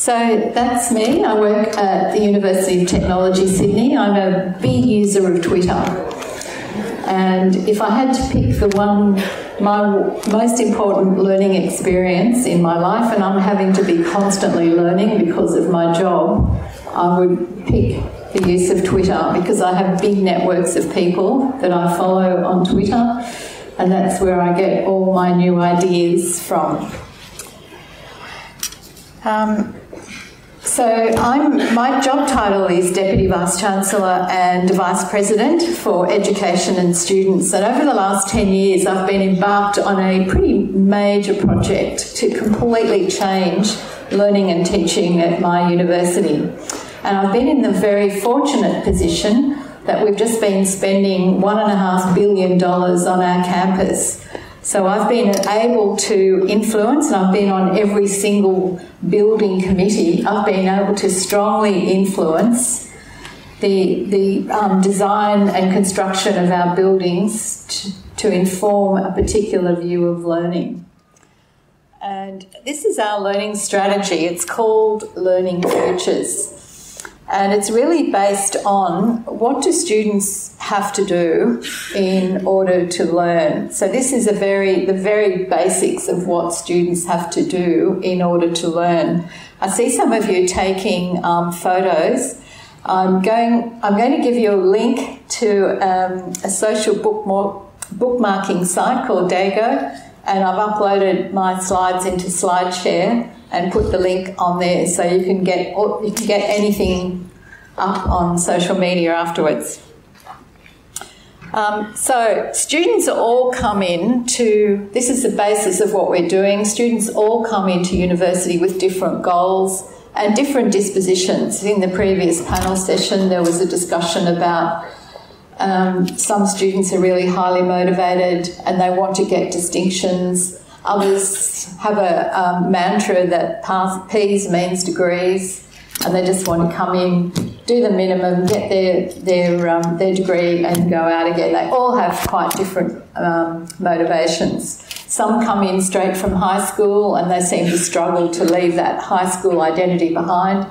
So that's me. I work at the University of Technology, Sydney. I'm a big user of Twitter. And if I had to pick my most important learning experience in my life, and I'm having to be constantly learning because of my job, I would pick the use of Twitter, because I have big networks of people that I follow on Twitter, and that's where I get all my new ideas from. My job title is Deputy Vice-Chancellor and Vice President for Education and Students, and over the last 10 years I've been embarked on a pretty major project to completely change learning and teaching at my university. And I've been in the very fortunate position that we've just been spending $1.5 billion on our campus. So I've been able to influence, and I've been on every single building committee. I've been able to strongly influence the design and construction of our buildings to inform a particular view of learning. And this is our learning strategy. It's called Learning Futures. And it's really based on what do students have to do in order to learn. So this is the very basics of what students have to do in order to learn. I see some of you taking photos. I'm going to give you a link to a social bookmarking site called Dago, and I've uploaded my slides into SlideShare and put the link on there, so you can get anything up on social media afterwards. So students all come into, this is the basis of what we're doing, students all come into university with different goals and different dispositions. In the previous panel session there was a discussion about some students are really highly motivated and they want to get distinctions. Others have a mantra that P's means degrees, and they just want to come in, do the minimum, get their degree and go out again. They all have quite different motivations. Some come in straight from high school and they seem to struggle to leave that high school identity behind.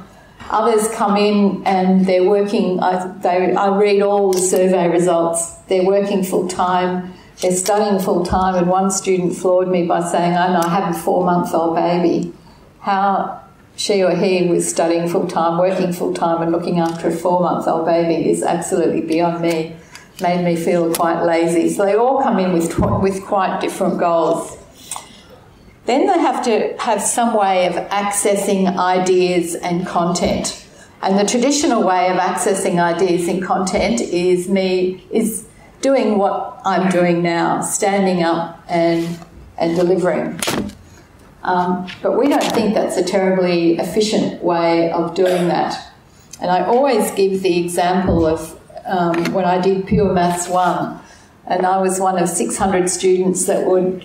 Others come in and they're working, I read all the survey results, they're working full-time, they're studying full-time, and one student floored me by saying, "Oh no, I have a 4-month-old baby." How she or he was studying full-time, working full-time and looking after a 4-month-old baby is absolutely beyond me. Made me feel quite lazy. So they all come in with quite different goals. Then they have to have some way of accessing ideas and content. And the traditional way of accessing ideas and content is doing what I'm doing now, standing up and delivering. But we don't think that's a terribly efficient way of doing that. And I always give the example of when I did Pure Maths 1, and I was one of 600 students that would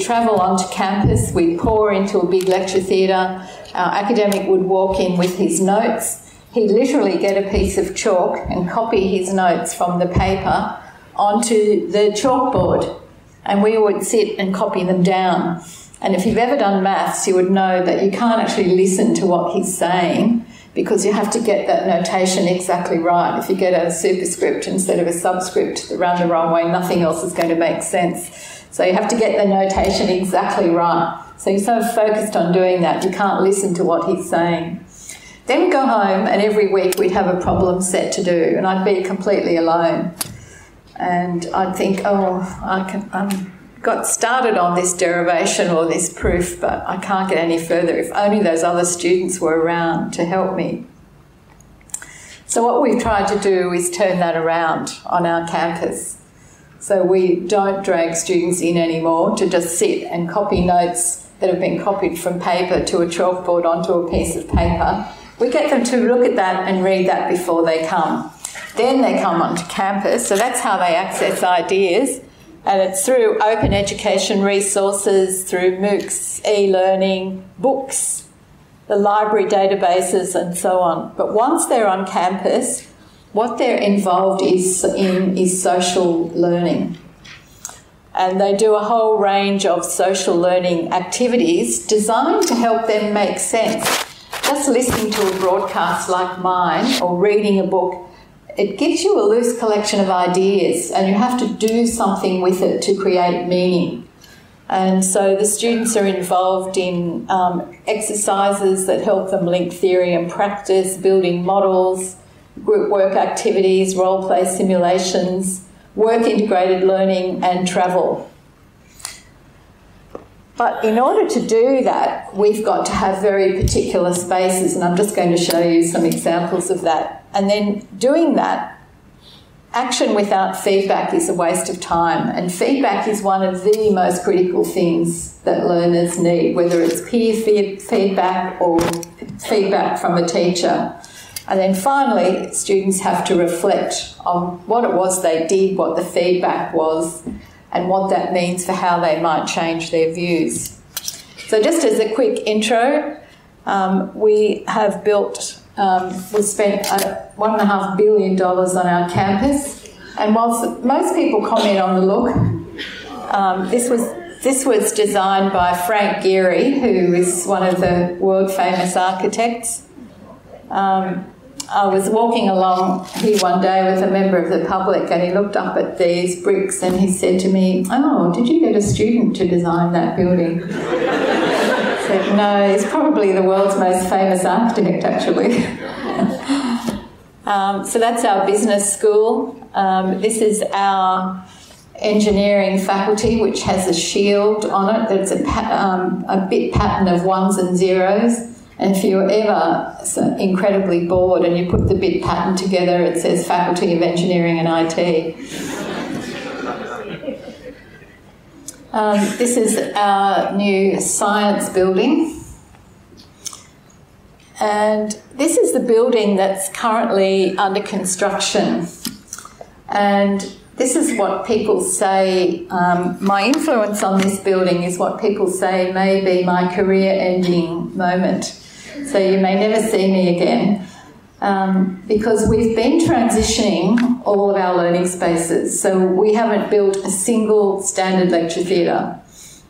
travel onto campus. We'd pour into a big lecture theatre. Our academic would walk in with his notes. He'd literally get a piece of chalk and copy his notes from the paper onto the chalkboard, and we would sit and copy them down. And if you've ever done maths, you would know that you can't actually listen to what he's saying because you have to get that notation exactly right. If you get a superscript instead of a subscript around the wrong way, nothing else is going to make sense. So you have to get the notation exactly right. So you're so focused on doing that, you can't listen to what he's saying. Then we'd go home, and every week we'd have a problem set to do, and I'd be completely alone. And I'd think, oh, I got started on this derivation or this proof, but I can't get any further. If only those other students were around to help me. So what we've tried to do is turn that around on our campus. So we don't drag students in anymore to just sit and copy notes that have been copied from paper to a chalkboard onto a piece of paper. We get them to look at that and read that before they come. Then they come onto campus, so that's how they access ideas. And it's through open education resources, through MOOCs, e-learning, books, the library databases and so on. But once they're on campus, what they're involved in is social learning. And they do a whole range of social learning activities designed to help them make sense just listening to a broadcast like mine or reading a book, it gives you a loose collection of ideas and you have to do something with it to create meaning. And so the students are involved in exercises that help them link theory and practice, building models, group work activities, role-play simulations, work-integrated learning and travel. But in order to do that, we've got to have very particular spaces, and I'm just going to show you some examples of that. And then doing that, action without feedback is a waste of time, and feedback is one of the most critical things that learners need, whether it's peer feedback or feedback from a teacher. And then finally, students have to reflect on what it was they did, what the feedback was, and what that means for how they might change their views. So just as a quick intro, we have built, we spent $1.5 billion on our campus, and whilst most people comment on the look, this was designed by Frank Gehry, who is one of the world famous architects. I was walking along here one day with a member of the public and he looked up at these bricks and he said to me, "Oh, did you get a student to design that building?" I said, "No, he's probably the world's most famous architect, actually." So that's our business school. This is our engineering faculty, which has a shield on it that's a bit pattern of ones and zeros. And if you're ever incredibly bored and you put the bit pattern together, it says Faculty of Engineering and IT. This is our new science building. And this is the building that's currently under construction. And this is what people say, my influence on this building is what people say may be my career-ending moment. So you may never see me again, because we've been transitioning all of our learning spaces. So we haven't built a single standard lecture theatre.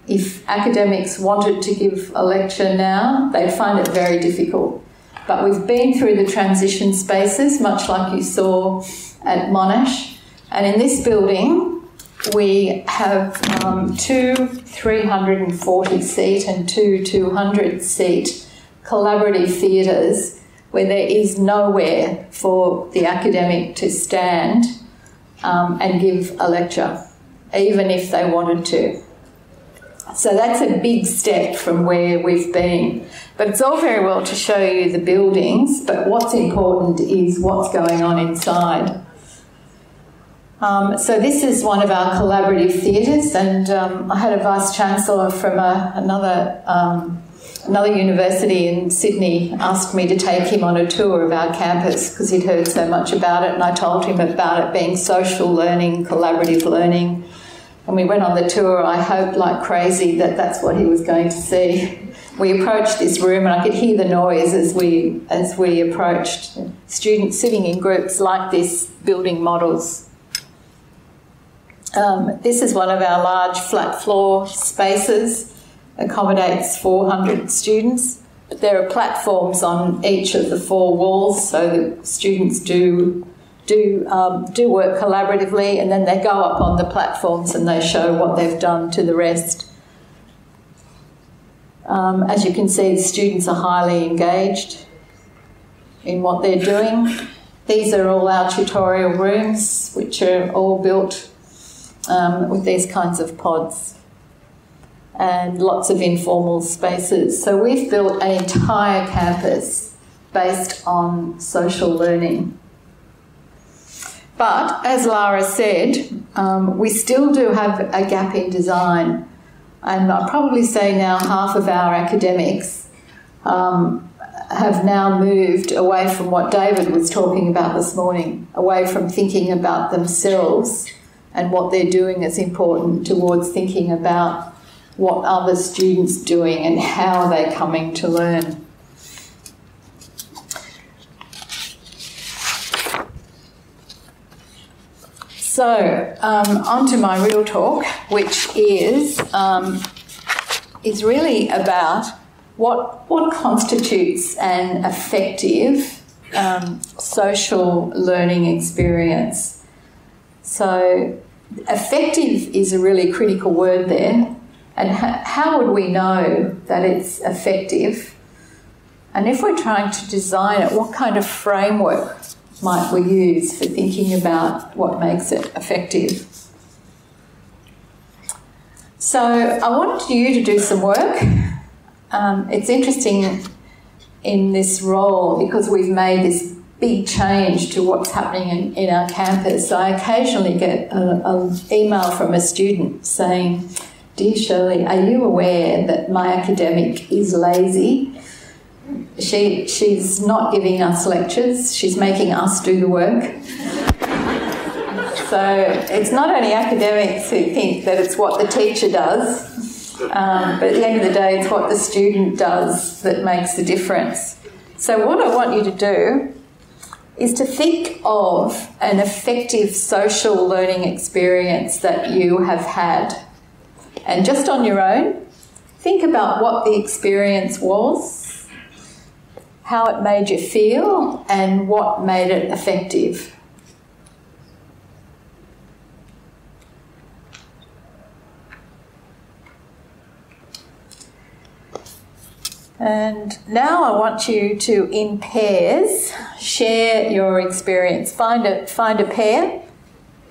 If academics wanted to give a lecture now, they'd find it very difficult. But we've been through the transition spaces, much like you saw at Monash. And in this building, we have two 340-seat and two 200-seat collaborative theatres where there is nowhere for the academic to stand and give a lecture, even if they wanted to. So that's a big step from where we've been. But it's all very well to show you the buildings, but what's important is what's going on inside. So this is one of our collaborative theatres, and I had a Vice-Chancellor from another university in Sydney asked me to take him on a tour of our campus because he'd heard so much about it, and I told him about it being social learning, collaborative learning. And we went on the tour. I hoped like crazy that that's what he was going to see. We approached this room and I could hear the noise as we approached. Students sitting in groups like this, building models. This is one of our large flat floor spaces, accommodates 400 students. But there are platforms on each of the four walls so that students do work collaboratively, and then they go up on the platforms and they show what they've done to the rest. As you can see, the students are highly engaged in what they're doing. These are all our tutorial rooms, which are all built with these kinds of pods, and lots of informal spaces. So we've built an entire campus based on social learning. But, as Lara said, we still do have a gap in design. And I'd probably say now half of our academics have now moved away from what David was talking about this morning, away from thinking about themselves and what they're doing is important towards thinking about what other students are doing and how they're coming to learn. So, on to my real talk, which is really about what constitutes an effective social learning experience. So effective is a really critical word there. And how would we know that it's effective? And if we're trying to design it, what kind of framework might we use for thinking about what makes it effective? So I want you to do some work. It's interesting in this role because we've made this big change to what's happening in our campus. I occasionally get an email from a student saying, "Dear Shirley, are you aware that my academic is lazy? She's not giving us lectures, she's making us do the work." So it's not only academics who think that it's what the teacher does, but at the end of the day it's what the student does that makes the difference. So what I want you to do is to think of an effective social learning experience that you have had. And just on your own, think about what the experience was, how it made you feel, and what made it effective. And now I want you to, in pairs, share your experience. Find a pair.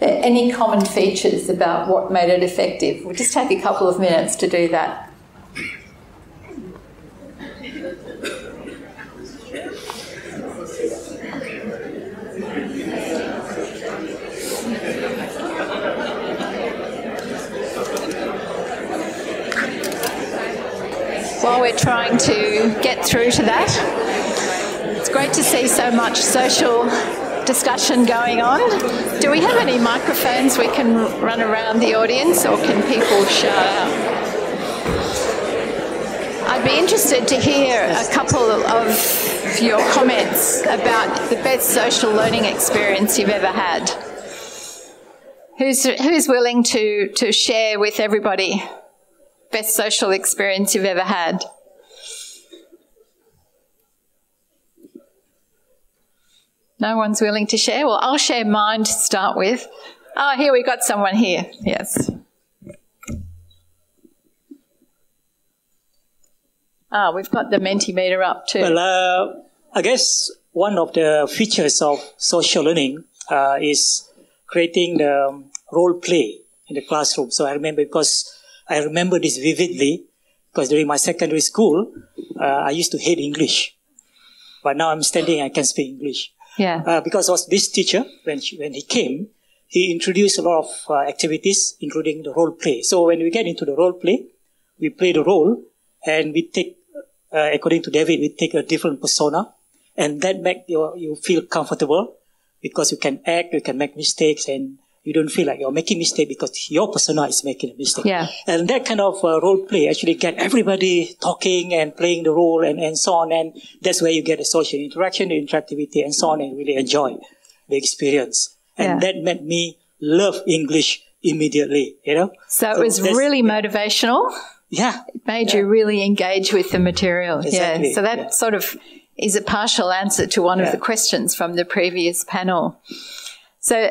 Any common features about what made it effective. We'll just take a couple of minutes to do that. While we're trying to get through to that, it's great to see so much social discussion going on. Do we have any microphones we can run around the audience, or can people shout out? I'd be interested to hear a couple of your comments about the best social learning experience you've ever had. Who's willing to share with everybody best social experience you've ever had? No one's willing to share? Well, I'll share mine to start with. Oh, here, we got someone here. Yes. Ah, we've got the Mentimeter up too. Well, I guess one of the features of social learning is creating the role play in the classroom. So I remember this vividly because during my secondary school, I used to hate English. But now I'm studying, I can speak English. Yeah. Because of this teacher, when he came, he introduced a lot of activities, including the role play. So when we get into the role play, we play the role, and we take, according to David, we take a different persona, and that makes you feel comfortable because you can act, you can make mistakes, and you don't feel like you're making mistake because your persona is making a mistake. Yeah. And that kind of role play actually get everybody talking and playing the role and so on. And that's where you get a social interaction, interactivity, and so on, and really enjoy the experience. And that made me love English immediately, you know. So it was really motivational. Yeah. It made you really engage with the material. Exactly. Yeah. So that sort of is a partial answer to one of the questions from the previous panel. So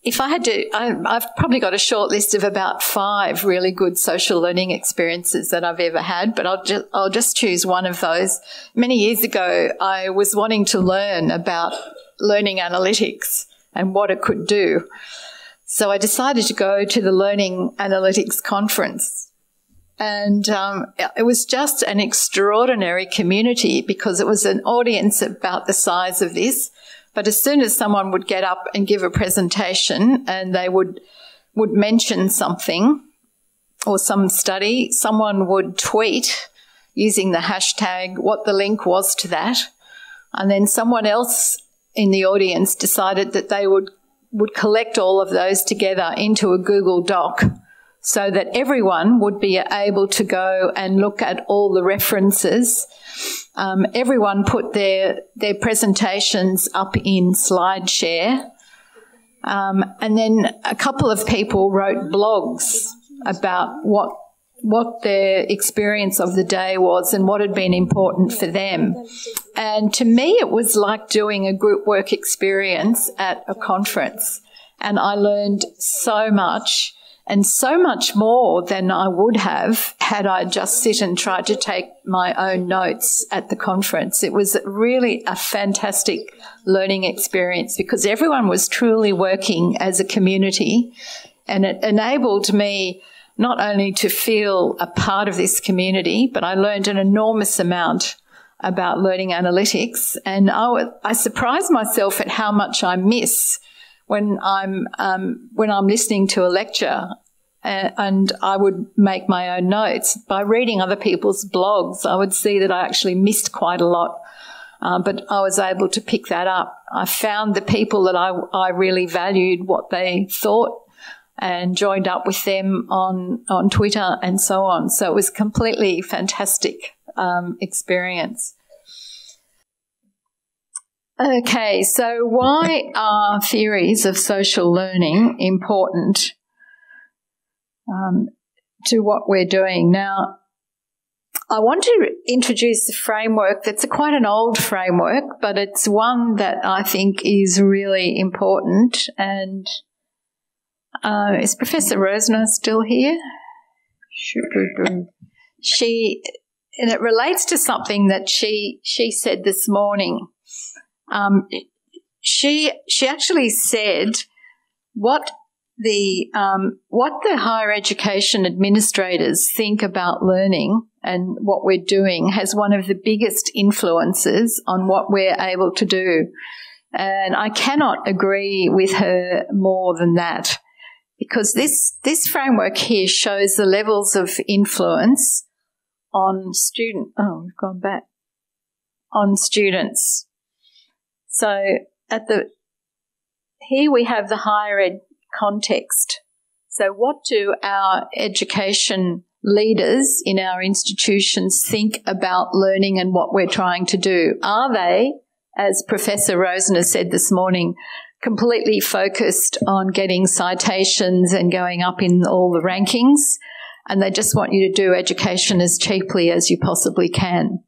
if I had to, I've probably got a short list of about 5 really good social learning experiences that I've ever had, but I'll just choose one of those. Many years ago, I was wanting to learn about learning analytics and what it could do. So I decided to go to the Learning Analytics Conference. And it was just an extraordinary community because it was an audience about the size of this. But as soon as someone would get up and give a presentation and they would mention something or some study, someone would tweet using the hashtag what the link was to that. And then someone else in the audience decided that they would collect all of those together into a Google Doc so that everyone would be able to go and look at all the references. Everyone put their presentations up in SlideShare. And then a couple of people wrote blogs about what their experience of the day was and what had been important for them. And to me, it was like doing a group work experience at a conference. And I learned so much, and so much more than I would have had I just sit and tried to take my own notes at the conference. It was really a fantastic learning experience because everyone was truly working as a community, and it enabled me not only to feel a part of this community, but I learned an enormous amount about learning analytics, and I surprised myself at how much I miss when I'm listening to a lecture, and I would make my own notes. By reading other people's blogs, I would see that I actually missed quite a lot, but I was able to pick that up. I found the people that I really valued what they thought and joined up with them on Twitter and so on. So it was a completely fantastic experience. Okay, so why are theories of social learning important to what we're doing? Now, I want to introduce a framework that's quite an old framework, but it's one that I think is really important. And is Professor Rosner still here? And it relates to something that she said this morning. She actually said what the higher education administrators think about learning and what we're doing has one of the biggest influences on what we're able to do. And I cannot agree with her more than that, because this framework here shows the levels of influence on students. So here we have the higher ed context. So what do our education leaders in our institutions think about learning and what we're trying to do? Are they, as Professor Rosner said this morning, completely focused on getting citations and going up in all the rankings, and they just want you to do education as cheaply as you possibly can,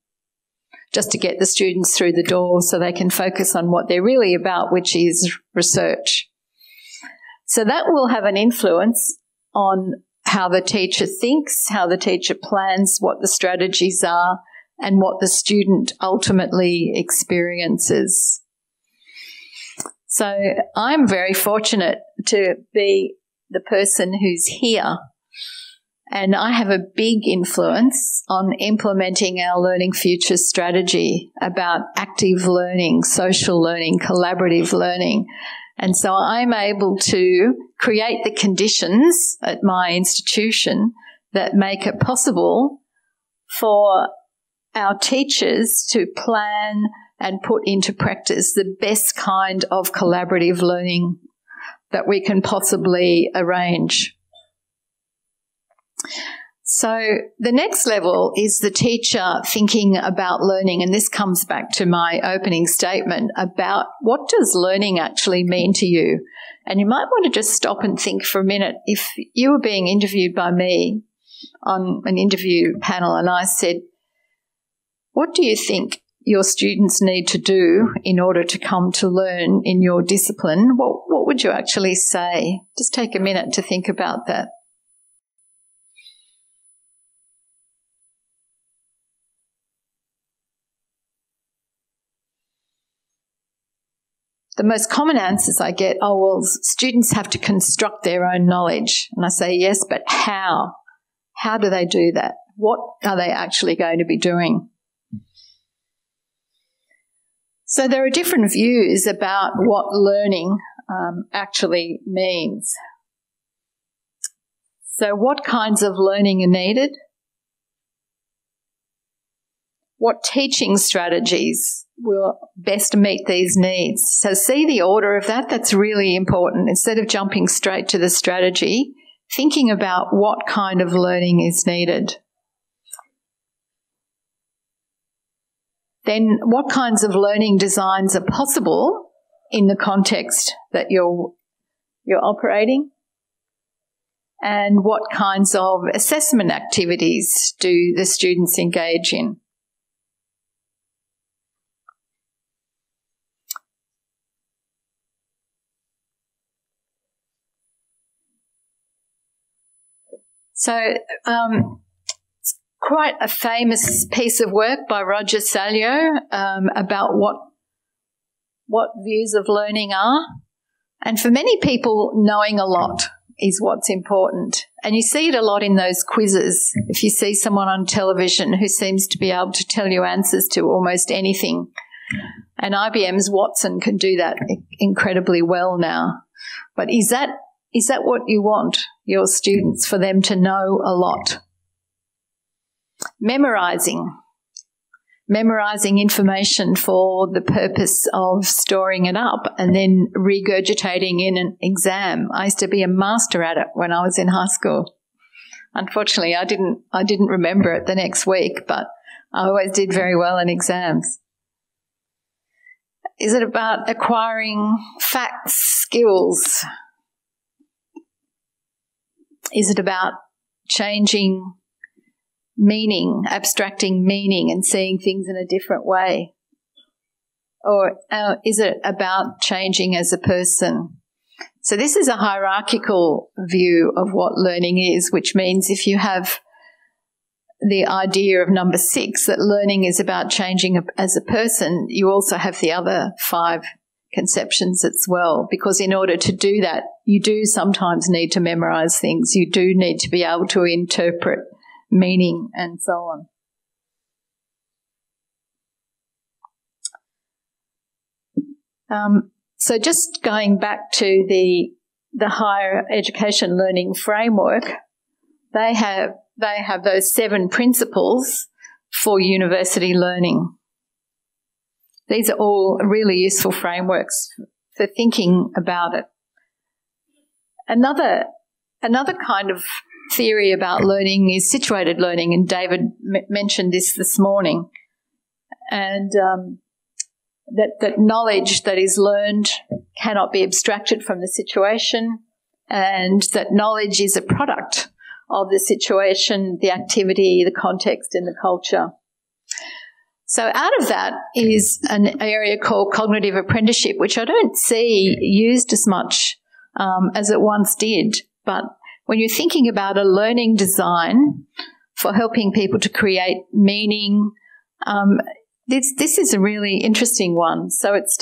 just to get the students through the door so they can focus on what they're really about, which is research? So that will have an influence on how the teacher thinks, how the teacher plans, what the strategies are, and what the student ultimately experiences. So I'm very fortunate to be the person who's here, and I have a big influence on implementing our Learning Futures strategy about active learning, social learning, collaborative learning. And so I'm able to create the conditions at my institution that make it possible for our teachers to plan and put into practice the best kind of collaborative learning that we can possibly arrange. So the next level is the teacher thinking about learning, and this comes back to my opening statement about what does learning actually mean to you. And you might want to just stop and think for a minute. If you were being interviewed by me on an interview panel and I said, what do you think your students need to do in order to come to learn in your discipline? What would you actually say? Just take a minute to think about that. The most common answers I get, oh, well, students have to construct their own knowledge. And I say, yes, but how? How do they do that? What are they actually going to be doing? So there are different views about what learning actually means. So what kinds of learning are needed? What teaching strategies will best meet these needs? So see the order of that. That's really important. Instead of jumping straight to the strategy, thinking about what kind of learning is needed. Then what kinds of learning designs are possible in the context that you're operating? and what kinds of assessment activities do the students engage in? So it's quite a famous piece of work by Roger Salio about what views of learning are. And for many people, knowing a lot is what's important. And you see it a lot in those quizzes. If you see someone on television who seems to be able to tell you answers to almost anything, and IBM's Watson can do that incredibly well now. But is that what you want your students, for them to know a lot? Memorising information for the purpose of storing it up and then regurgitating in an exam. I used to be a master at it when I was in high school. Unfortunately, I didn't remember it the next week, but I always did very well in exams. Is it about acquiring facts, skills? Is it about changing meaning, abstracting meaning and seeing things in a different way? Or is it about changing as a person? So this is a hierarchical view of what learning is, which means if you have the idea of number 6, that learning is about changing as a person, you also have the other 5 conceptions as well, because in order to do that, you do sometimes need to memorise things. You do need to be able to interpret meaning and so on. So just going back to the higher education learning framework, they have those 7 principles for university learning. These are all really useful frameworks for thinking about it. Another kind of theory about learning is situated learning, and David mentioned this morning, and that knowledge that is learned cannot be abstracted from the situation, and that knowledge is a product of the situation, the activity, the context and the culture. So out of that is an area called cognitive apprenticeship, which I don't see used as much as it once did. But when you're thinking about a learning design for helping people to create meaning, this is a really interesting one. So it's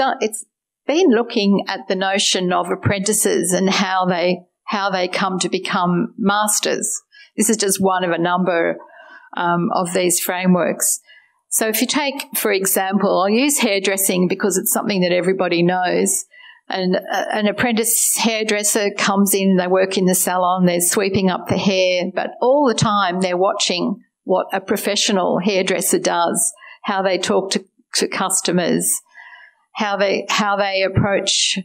been looking at the notion of apprentices and how they come to become masters. This is just one of a number of these frameworks. So if you take, for example, I'll use hairdressing because it's something that everybody knows. And an apprentice hairdresser comes in, they work in the salon, they're sweeping up the hair, but all the time they're watching what a professional hairdresser does, how they talk to customers, how they approach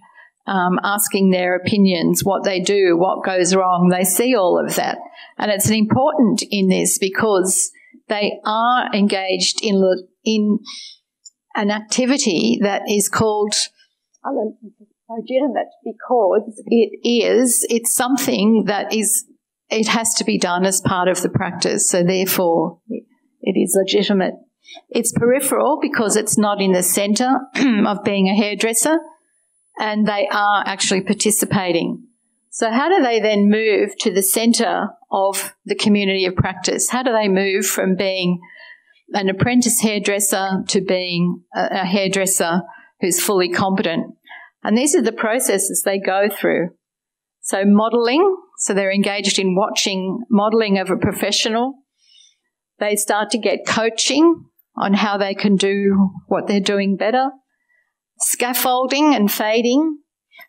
asking their opinions, what they do, what goes wrong. They see all of that. And it's important in this because they are engaged in an activity that is called legitimate because it's something that it has to be done as part of the practice. So therefore it is legitimate. It's peripheral because it's not in the centre of being a hairdresser, and they are actually participating. So how do they then move to the centre of the community of practice? How do they move from being an apprentice hairdresser to being a hairdresser who's fully competent? And these are the processes they go through. So modelling, so they're engaged in watching modelling of a professional. They start to get coaching on how they can do what they're doing better. Scaffolding and fading.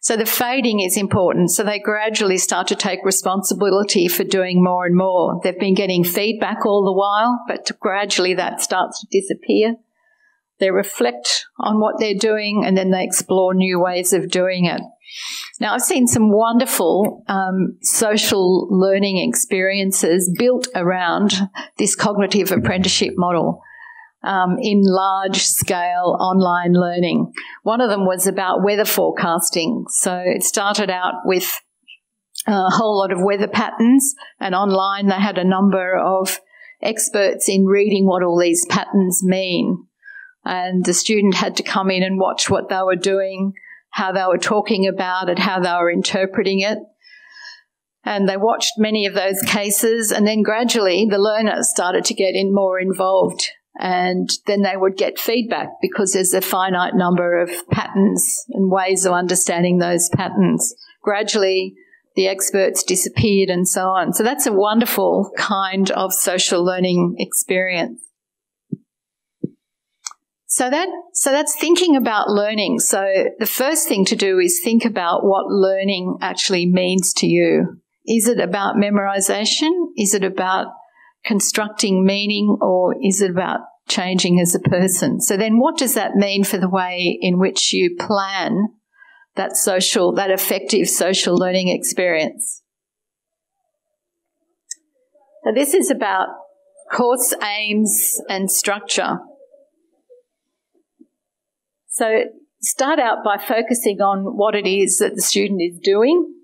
So the fading is important. So they gradually start to take responsibility for doing more and more. They've been getting feedback all the while, but gradually that starts to disappear. They reflect on what they're doing and then they explore new ways of doing it. Now, I've seen some wonderful social learning experiences built around this cognitive apprenticeship model. In large-scale online learning. One of them was about weather forecasting. So it started out with a whole lot of weather patterns, and online they had a number of experts in reading what all these patterns mean. And the student had to come in and watch what they were doing, how they were talking about it, how they were interpreting it. And they watched many of those cases, and then gradually the learner started to get more involved. And then they would get feedback because there's a finite number of patterns and ways of understanding those patterns. Gradually, the experts disappeared and so on. So that's a wonderful kind of social learning experience. So that's thinking about learning. So the first thing to do is think about what learning actually means to you. Is it about memorization? Is it about constructing meaning, or is it about changing as a person? So then what does that mean for the way in which you plan that effective social learning experience? So this is about course aims and structure. So start out by focusing on what it is that the student is doing.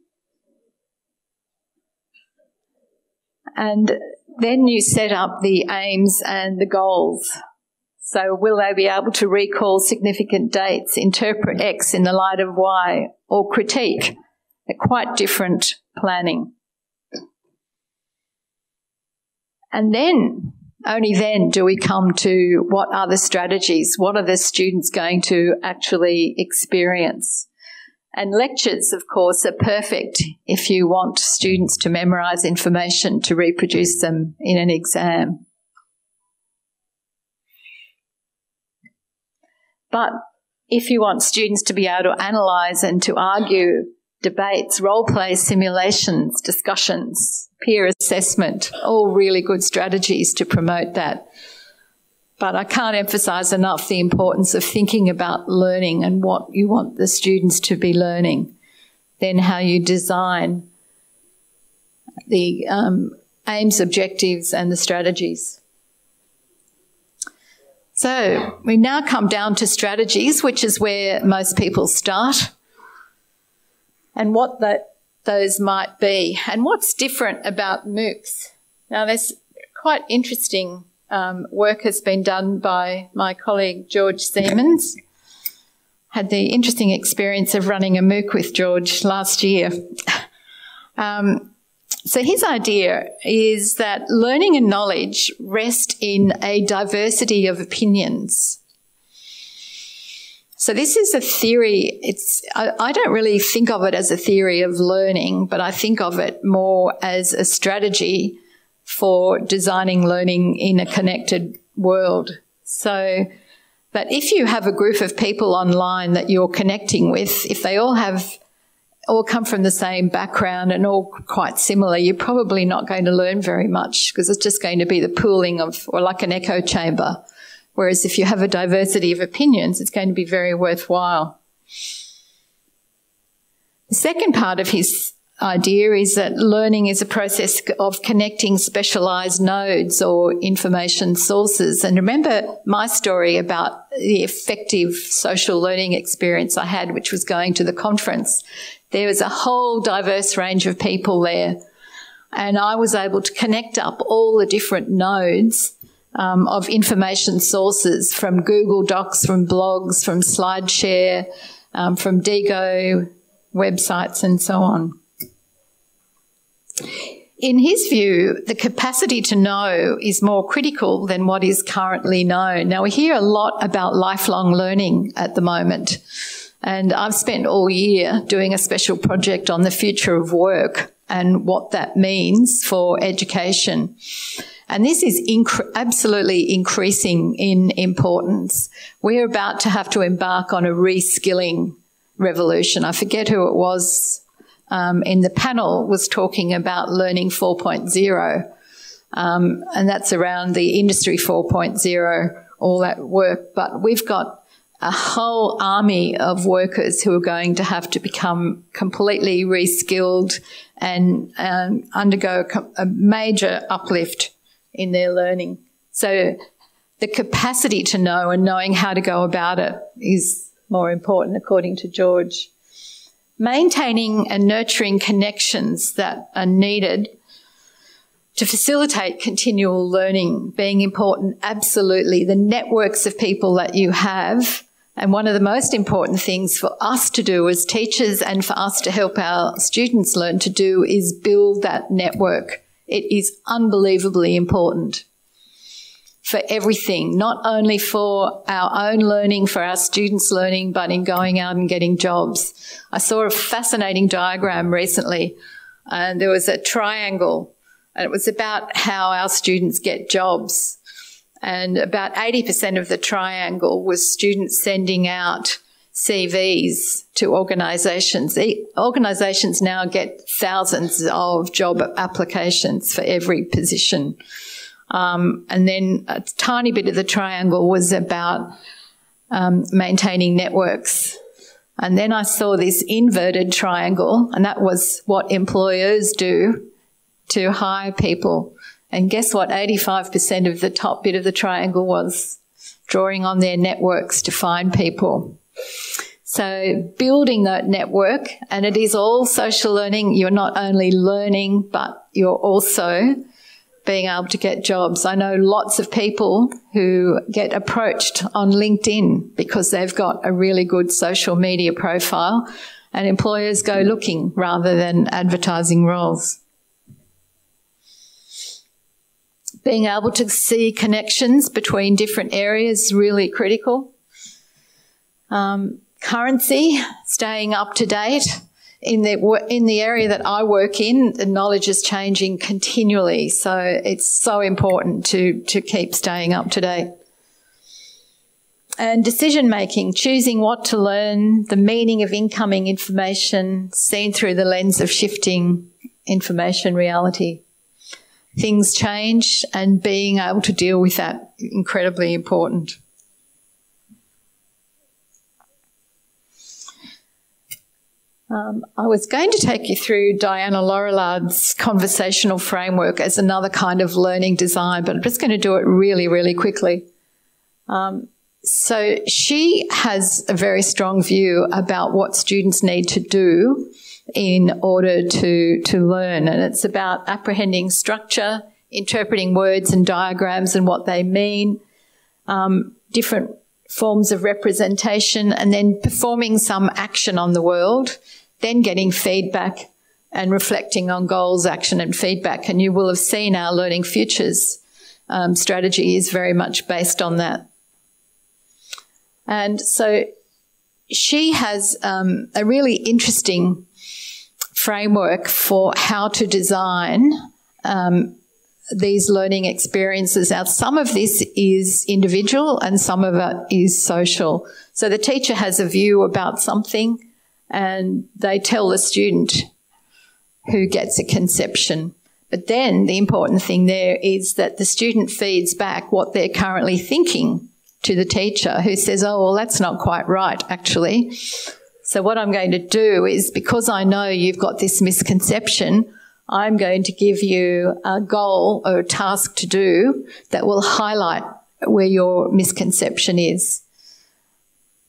And then you set up the aims and the goals. So will they be able to recall significant dates, interpret X in the light of Y, or critique? They're quite different planning. And then, only then do we come to what are the strategies, what are the students going to actually experience. And lectures, of course, are perfect if you want students to memorise information to reproduce them in an exam. But if you want students to be able to analyse and to argue, debates, role-play simulations, discussions, peer assessment, all really good strategies to promote that. But I can't emphasise enough the importance of thinking about learning and what you want the students to be learning, then how you design the aims, objectives and the strategies. So we now come down to strategies, which is where most people start, and what those might be, and what's different about MOOCs. Now there's quite interesting work has been done by my colleague George Siemens. Had the interesting experience of running a MOOC with George last year. So his idea is that learning and knowledge rest in a diversity of opinions. So this is a theory. I don't really think of it as a theory of learning, but I think of it more as a strategy for designing learning in a connected world. So that if you have a group of people online that you're connecting with, if they all come from the same background and all quite similar, you're probably not going to learn very much because it's just going to be the pooling of, or like an echo chamber. Whereas if you have a diversity of opinions, it's going to be very worthwhile. The second part of his idea is that learning is a process of connecting specialised nodes or information sources. And remember my story about the effective social learning experience I had, which was going to the conference. There was a whole diverse range of people there, and I was able to connect up all the different nodes of information sources, from Google Docs, from blogs, from SlideShare, from Digo websites and so on. In his view, the capacity to know is more critical than what is currently known. Now, we hear a lot about lifelong learning at the moment, and I've spent all year doing a special project on the future of work and what that means for education. And this is absolutely increasing in importance. We're about to have to embark on a reskilling revolution. I forget who it was in the panel was talking about learning 4.0, and that's around the industry 4.0, all that work. But we've got a whole army of workers who are going to have to become completely reskilled and undergo a major uplift in their learning. So the capacity to know and knowing how to go about it is more important, according to George. Maintaining and nurturing connections that are needed to facilitate continual learning being important, absolutely. The networks of people that you have, and one of the most important things for us to do as teachers and for us to help our students learn to do is build that network. It is unbelievably important for everything, not only for our own learning, for our students' learning, but in going out and getting jobs. I saw a fascinating diagram recently, and there was a triangle, and it was about how our students get jobs. And about 80% of the triangle was students sending out CVs to organisations. Organisations now get thousands of job applications for every position. And then a tiny bit of the triangle was about maintaining networks. And then I saw this inverted triangle, and that was what employers do to hire people. And guess what? 85% of the top bit of the triangle was drawing on their networks to find people. So building that network, and it is all social learning. You're not only learning, but you're also being able to get jobs. I know lots of people who get approached on LinkedIn because they've got a really good social media profile, and employers go looking rather than advertising roles. Being able to see connections between different areas is really critical. Currency, staying up to date. In the area that I work in, the knowledge is changing continually, so it's so important to keep staying up to date. And decision making, choosing what to learn, the meaning of incoming information seen through the lens of shifting information reality. Things change, and being able to deal with that is incredibly important. I was going to take you through Diana Laurelard's conversational framework as another kind of learning design, but I'm just going to do it really, really quickly. So she has a very strong view about what students need to do in order to learn, and it's about apprehending structure, interpreting words and diagrams and what they mean, different forms of representation, and then performing some action on the world, then getting feedback and reflecting on goals, action and feedback. And you will have seen our Learning Futures strategy is very much based on that. And so she has a really interesting framework for how to design these learning experiences. Now, some of this is individual and some of it is social. So the teacher has a view about something and they tell the student who gets a conception. But then the important thing there is that the student feeds back what they're currently thinking to the teacher, who says, oh, well, that's not quite right, actually. So what I'm going to do is, because I know you've got this misconception, I'm going to give you a goal or a task to do that will highlight where your misconception is.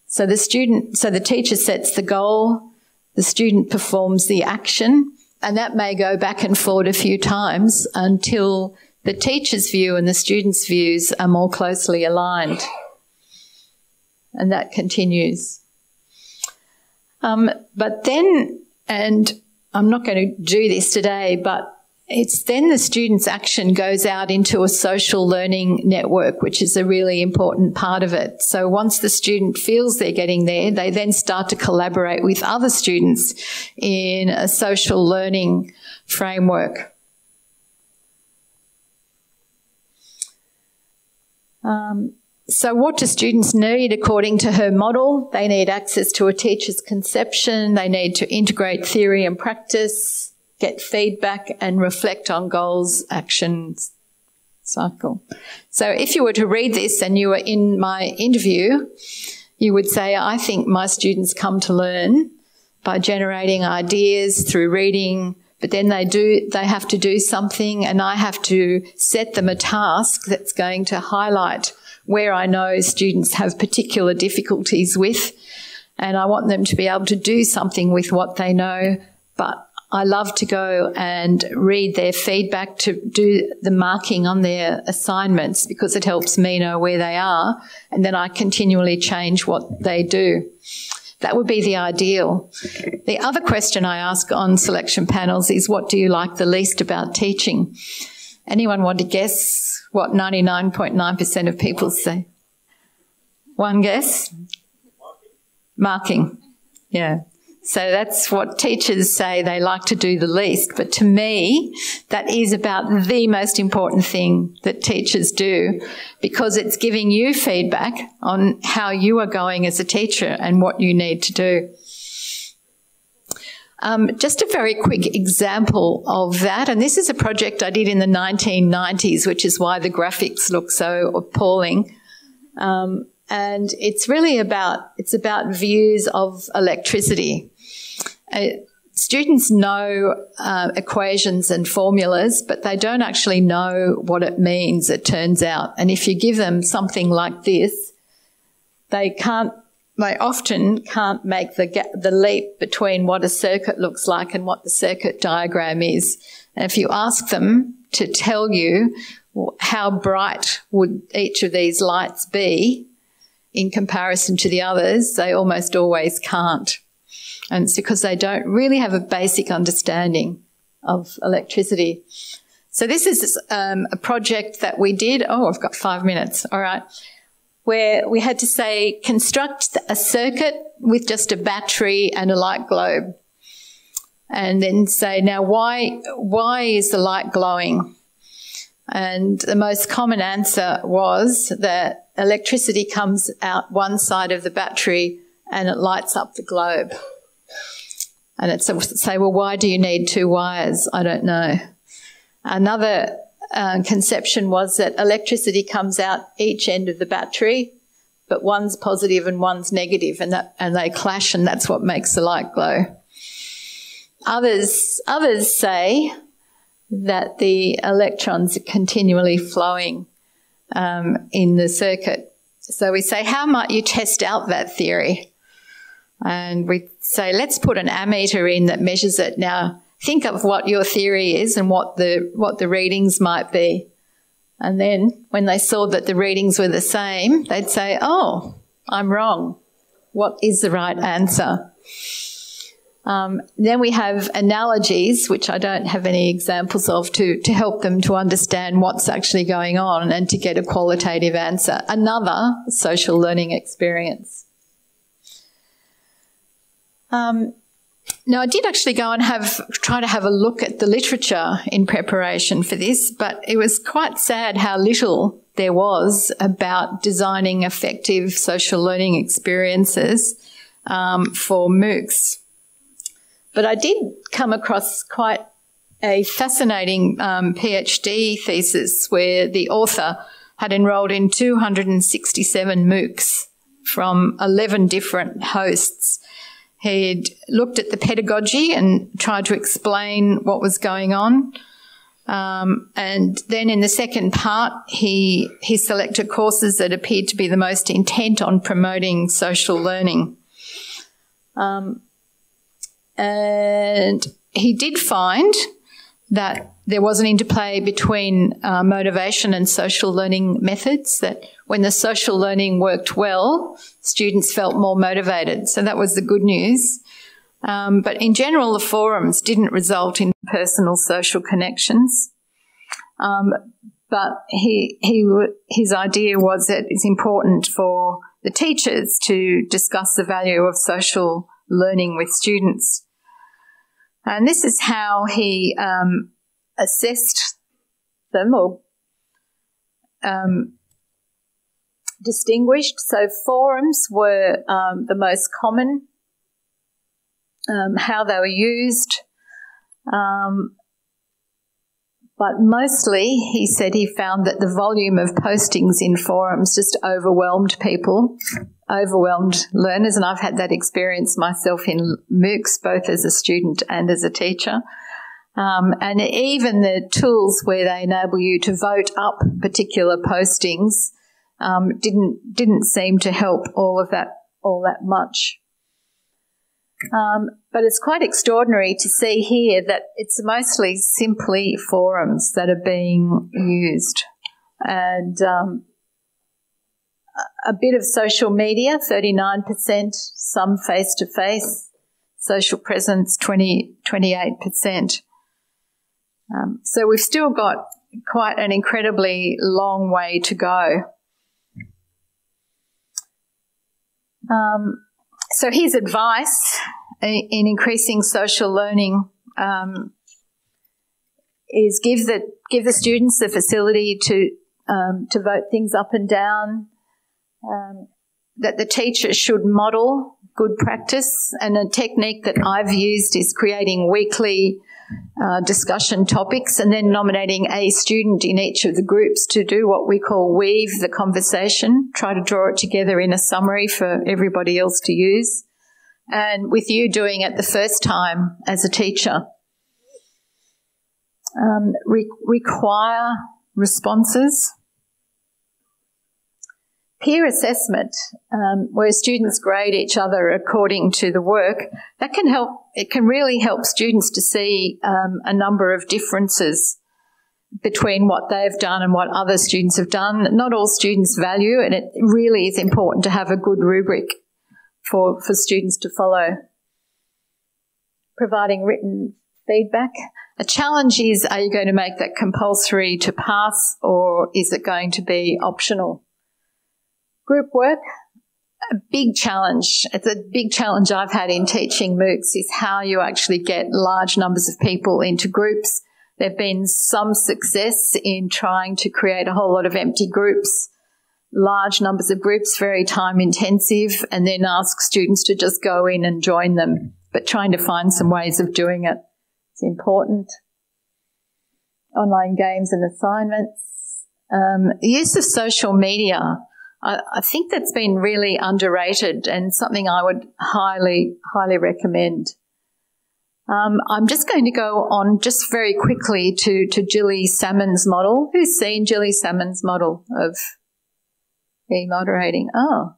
So the teacher sets the goal, the student performs the action, and that may go back and forward a few times until the teacher's view and the student's views are more closely aligned. And that continues. But then, and I'm not going to do this today, but it's then the student's action goes out into a social learning network, which is a really important part of it. So once the student feels they're getting there, they then start to collaborate with other students in a social learning framework. So what do students need according to her model? They need access to a teacher's conception. They need to integrate theory and practice, get feedback and reflect on goals, actions, cycle. So if you were to read this and you were in my interview, you would say, I think my students come to learn by generating ideas through reading, but then they have to do something, and I have to set them a task that's going to highlight where I know students have particular difficulties with, and I want them to be able to do something with what they know, but I love to go and read their feedback, to do the marking on their assignments, because it helps me know where they are, and then I continually change what they do. That would be the ideal. The other question I ask on selection panels is, what do you like the least about teaching? Anyone want to guess what 99.9% of people say? One guess? Marking. Yeah. So that's what teachers say they like to do the least. But to me, that is about the most important thing that teachers do, because it's giving you feedback on how you are going as a teacher and what you need to do. Just a very quick example of that, and this is a project I did in the 1990s, which is why the graphics look so appalling. And it's really about views of electricity. Students know equations and formulas, but they don't actually know what it means, it turns out. And if you give them something like this, they often can't make the leap between what a circuit looks like and what the circuit diagram is. And if you ask them to tell you how bright would each of these lights be in comparison to the others, they almost always can't. And it's because they don't really have a basic understanding of electricity. So this is a project that we did. Oh, I've got 5 minutes. All right. Where we had to say, construct a circuit with just a battery and a light globe. And then say, now why is the light glowing? And the most common answer was that electricity comes out one side of the battery and it lights up the globe. And it's say, well, why do you need two wires? I don't know. Another conception was that electricity comes out each end of the battery, but one's positive and one's negative, and they clash, and that's what makes the light glow. Others say that the electrons are continually flowing in the circuit. So we say, how might you test out that theory? And we say, let's put an ammeter in that measures it. Now, think of what your theory is and what the readings might be. And then when they saw that the readings were the same, they'd say, oh, I'm wrong. What is the right answer? Then we have analogies, which I don't have any examples of, to help them to understand what's actually going on and to get a qualitative answer. Another social learning experience. Now, I did actually go and try to have a look at the literature in preparation for this, but it was quite sad how little there was about designing effective social learning experiences for MOOCs. But I did come across quite a fascinating PhD thesis where the author had enrolled in 267 MOOCs from 11 different hosts. He'd looked at the pedagogy and tried to explain what was going on. And then in the second part, he selected courses that appeared to be the most intent on promoting social learning. And he did find that there was an interplay between motivation and social learning methods, that when the social learning worked well, students felt more motivated. So that was the good news. But in general, the forums didn't result in personal social connections. But his idea was that it's important for the teachers to discuss the value of social learning with students. And this is how he assessed them, or distinguished. So forums were the most common, how they were used, but mostly he said he found that the volume of postings in forums just overwhelmed people, overwhelmed learners, and I've had that experience myself in MOOCs, both as a student and as a teacher. And even the tools where they enable you to vote up particular postings didn't seem to help all that much. But it's quite extraordinary to see here that it's mostly simply forums that are being used. And a bit of social media, 39%, some face-to-face, social presence, 28%. So we've still got quite an incredibly long way to go. So his advice in increasing social learning is give the students the facility to vote things up and down, that the teacher should model good practice, and a technique that I've used is creating weekly discussion topics and then nominating a student in each of the groups to do what we call weave the conversation, try to draw it together in a summary for everybody else to use, and with you doing it the first time as a teacher. Require responses. Peer assessment, where students grade each other according to the work, that can help. It can really help students to see a number of differences between what they've done and what other students have done. Not all students value, and it really is important to have a good rubric for students to follow. Providing written feedback. A challenge is, are you going to make that compulsory to pass, or is it going to be optional? Group work, a big challenge. It's a big challenge I've had in teaching MOOCs is how you actually get large numbers of people into groups. There have been some success in trying to create a whole lot of empty groups, large numbers of groups, very time intensive, and then ask students to just go in and join them. But trying to find some ways of doing it is important. Online games and assignments. The use of social media. I think that's been really underrated and something I would highly, highly recommend. I'm just going to go on just very quickly to Gilly Salmon's model. Who's seen Gilly Salmon's model of e-moderating? Oh,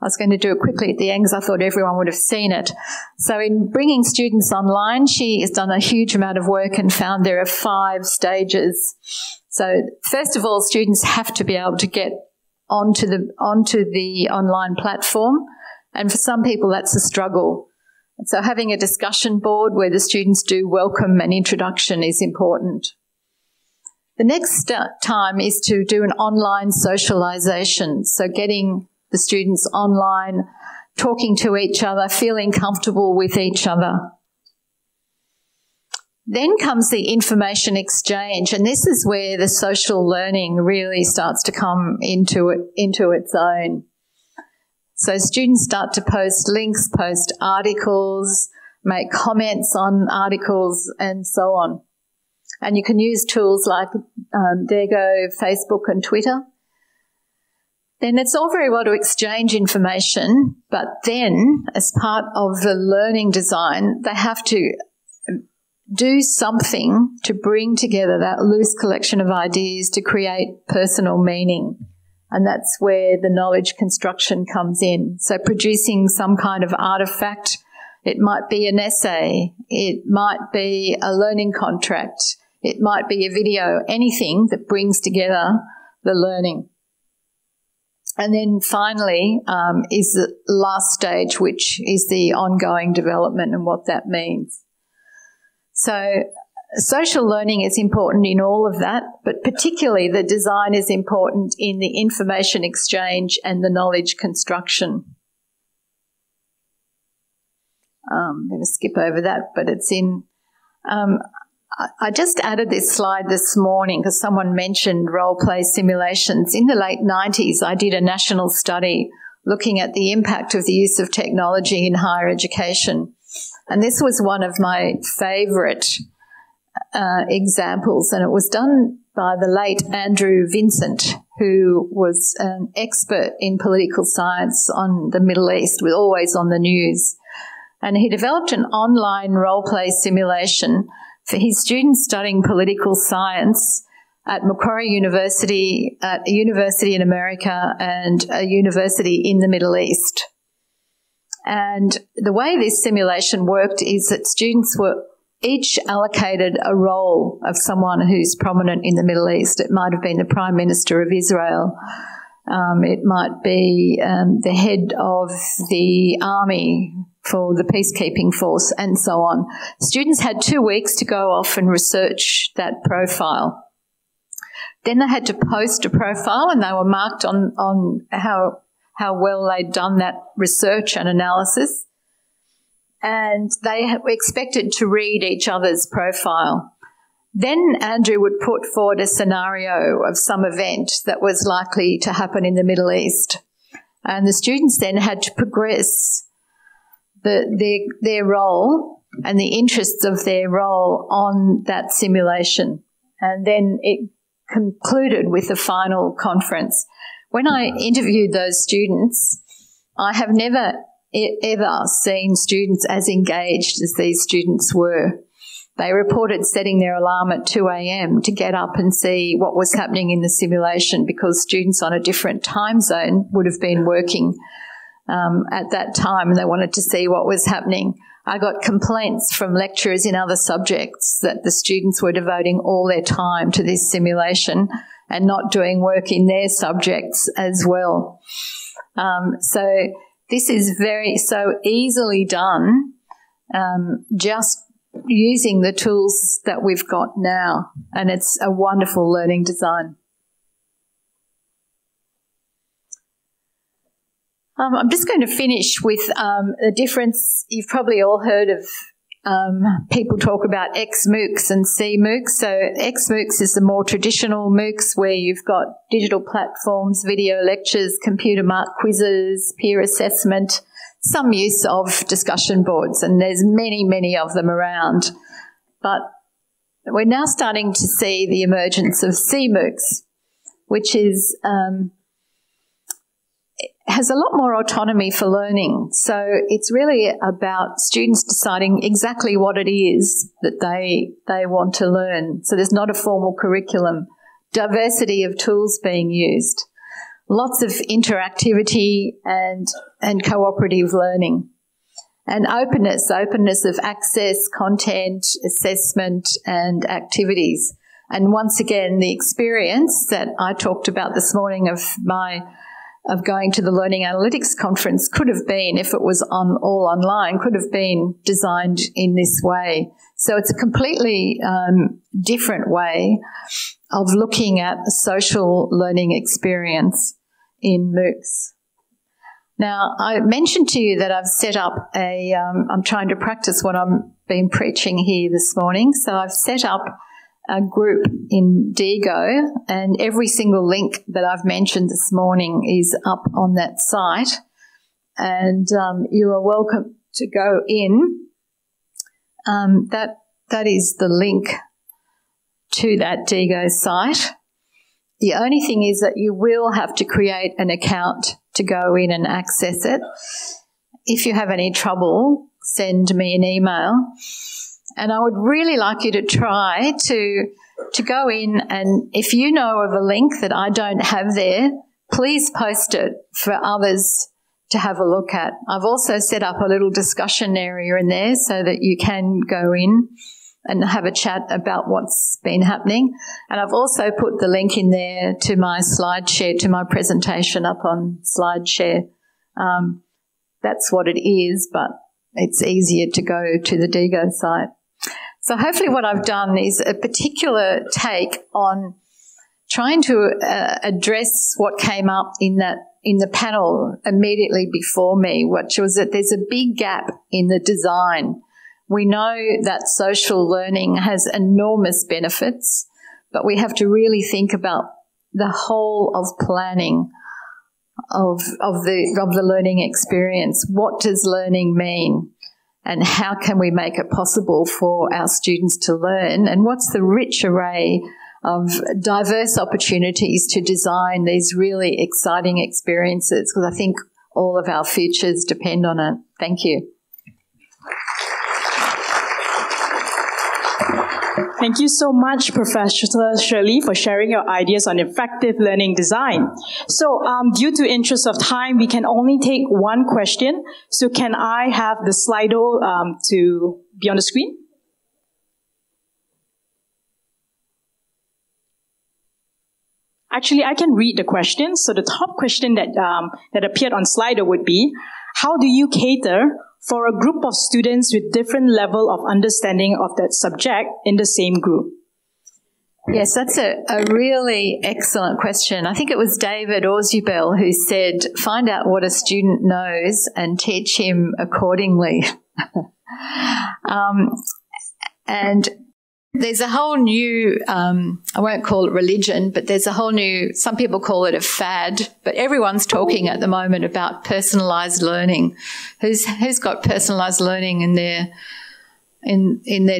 I was going to do it quickly at the end because I thought everyone would have seen it. So in bringing students online, she has done a huge amount of work and found there are 5 stages. So first of all, students have to be able to get onto the online platform, and for some people that's a struggle. And so having a discussion board where the students do welcome and introduction is important. The next time is to do an online socialisation, so getting the students online, talking to each other, feeling comfortable with each other. Then comes the information exchange, and this is where the social learning really starts to come into its own. So students start to post links, post articles, make comments on articles, and so on. And you can use tools like Dego, Facebook and Twitter. Then it's all very well to exchange information, but then as part of the learning design, they have to do something to bring together that loose collection of ideas to create personal meaning. And that's where the knowledge construction comes in. So producing some kind of artefact, it might be an essay, it might be a learning contract, it might be a video, anything that brings together the learning. And then finally is the last stage, which is the ongoing development and what that means. So social learning is important in all of that, but particularly the design is important in the information exchange and the knowledge construction. I'm going to skip over that, but it's in... I just added this slide this morning because someone mentioned role-play simulations. In the late 90s, I did a national study looking at the impact of the use of technology in higher education. And this was one of my favourite examples, and it was done by the late Andrew Vincent, who was an expert in political science on the Middle East, with always on the news. And he developed an online role-play simulation for his students studying political science at Macquarie University, at a university in America and a university in the Middle East. And the way this simulation worked is that students were each allocated a role of someone who's prominent in the Middle East. It might have been the Prime Minister of Israel. It might be the head of the army for the peacekeeping force, and so on. Students had 2 weeks to go off and research that profile. Then they had to post a profile, and they were marked on how well they'd done that research and analysis. And they were expected to read each other's profile. Then Andrew would put forward a scenario of some event that was likely to happen in the Middle East. And the students then had to progress their role and the interests of their role on that simulation. And then it concluded with a final conference. When I interviewed those students, I have never ever seen students as engaged as these students were. They reported setting their alarm at 2 a.m. to get up and see what was happening in the simulation, because students on a different time zone would have been working at that time, and they wanted to see what was happening. I got complaints from lecturers in other subjects that the students were devoting all their time to this simulation and not doing work in their subjects as well. So this is so easily done, just using the tools that we've got now, and it's a wonderful learning design. I'm just going to finish with the difference. You've probably all heard of people talk about XMOOCs and CMOOCs. So XMOOCs is the more traditional MOOCs where you've got digital platforms, video lectures, computer mark quizzes, peer assessment, some use of discussion boards, and there's many, many of them around. But we're now starting to see the emergence of CMOOCs, which is has a lot more autonomy for learning. So it's really about students deciding exactly what it is that they want to learn. So there's not a formal curriculum, diversity of tools being used, lots of interactivity and cooperative learning, and openness of access, content, assessment and activities. And once again, the experience that I talked about this morning of going to the Learning Analytics Conference could have been, if it was all online, could have been designed in this way. So it's a completely different way of looking at the social learning experience in MOOCs. Now, I mentioned to you that I've set up I'm trying to practice what I've been preaching here this morning. So I've set up a group in Digo, and every single link that I've mentioned this morning is up on that site, and you are welcome to go in. That is the link to that Digo site. The only thing is that you will have to create an account to go in and access it. If you have any trouble, send me an email. And I would really like you to try to go in, and if you know of a link that I don't have there, please post it for others to have a look at. I've also set up a little discussion area in there so that you can go in and have a chat about what's been happening. And I've also put the link in there to my SlideShare, to my presentation up on SlideShare. That's what it is, but it's easier to go to the Digo site. So hopefully what I've done is a particular take on trying to address what came up in the panel immediately before me, which was that there's a big gap in the design. We know that social learning has enormous benefits, but we have to really think about the whole of planning of the learning experience. What does learning mean? And how can we make it possible for our students to learn? And what's the rich array of diverse opportunities to design these really exciting experiences? Because I think all of our futures depend on it. Thank you. Thank you so much, Professor Shirley, for sharing your ideas on effective learning design. So, due to interest of time, we can only take one question. So can I have the Slido to be on the screen? Actually, I can read the question. So the top question that appeared on Slido would be, how do you cater for a group of students with different level of understanding of that subject in the same group? Yes, that's a really excellent question. I think it was David Orzubel who said, find out what a student knows and teach him accordingly. And there's a whole new, I won't call it religion, but there's a whole new, some people call it a fad, but everyone's talking at the moment about personalised learning. Who's got personalised learning in their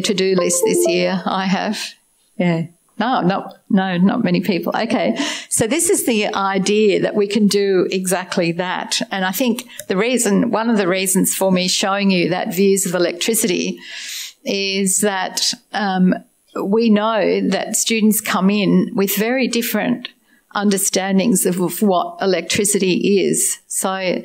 to-do list this year? I have. Yeah. No, not many people. Okay. So this is the idea that we can do exactly that. And I think one of the reasons for me showing you that views of electricity is that we know that students come in with very different understandings of what electricity is. So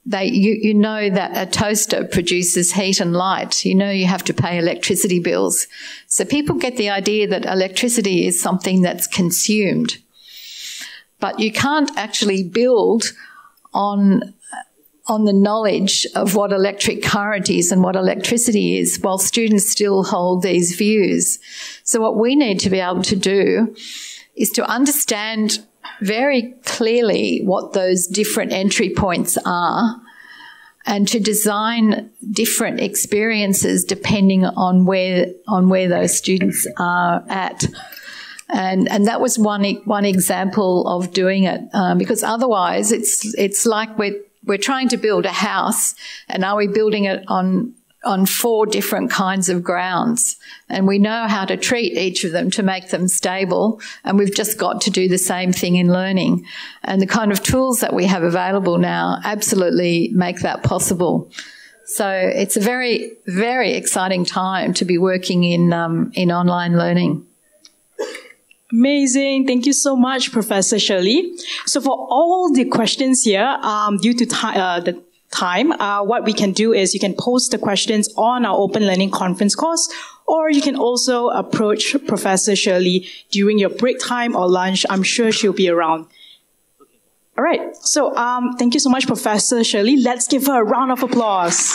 you know that a toaster produces heat and light. You know you have to pay electricity bills. So people get the idea that electricity is something that's consumed. But you can't actually build on the knowledge of what electric current is and what electricity is while students still hold these views. So what we need to be able to do is to understand very clearly what those different entry points are and to design different experiences depending on where those students are at. And that was one example of doing it, because otherwise it's like we're trying to build a house, and are we building it on 4 different kinds of grounds? And we know how to treat each of them to make them stable, and we've just got to do the same thing in learning. And the kind of tools that we have available now absolutely make that possible. So it's a very, very exciting time to be working in online learning. Amazing. Thank you so much, Professor Shirley. So for all the questions here, due to the time, what we can do is you can post the questions on our Open Learning conference course, or you can also approach Professor Shirley during your break time or lunch. I'm sure she'll be around. All right. So thank you so much, Professor Shirley. Let's give her a round of applause.